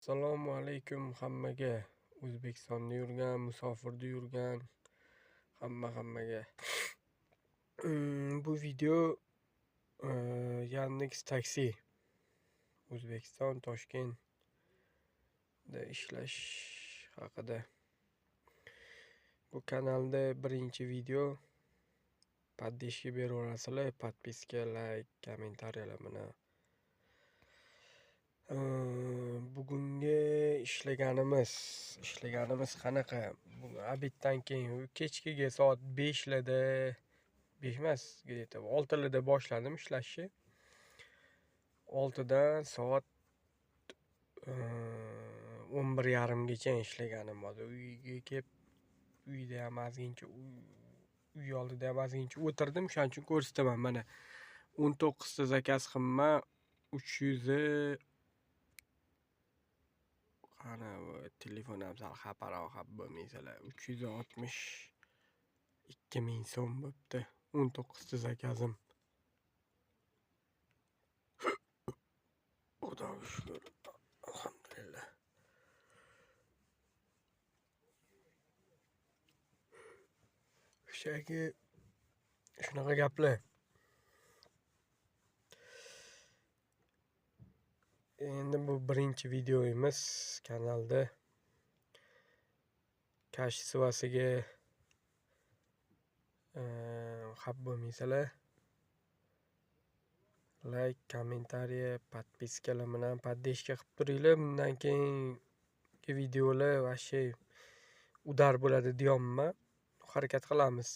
Assalomu alaykum hammaga. O'zbekistonda yurgan, musofirda yurgan hammaga. Bu video Yandex Taksi O'zbekiston Toshkentda ishlash haqida. Bu kanalda birinchi video. Поддержка beraverasizlar, подписка, like, kommentariyalar bilan. Bugungi ishlaganimiz qanaqa? Bugun obeddan keyin kechkiga soat 5larda 5 emas, где-то 6larda boshladim ishlashni. 6dan soat 11:30gacha ishlaganim bor. Uyga kelib, uyda ham ozgincha uy oldida ham ozgincha o'tirdim. Shuning uchun ko'rsataman. Mana 19 ta zakaz qilma 300 qani telefon ham sal xaparoq bo'lmaysalar 362 ming so'm bo'pti. 19 ta zakazim. Xudoga shukr. Alhamdulillah. Shunaqa gaplar. Endi bu birinchi videomiz kanalda. Kashsivasiga xafa bo'lmaysalar, like, kommentariya, подпискаlar bilan поддержка qilib turinglar. Bundan keyingi videolar vashey udar bo'ladi deyapman. Harakat qilamiz.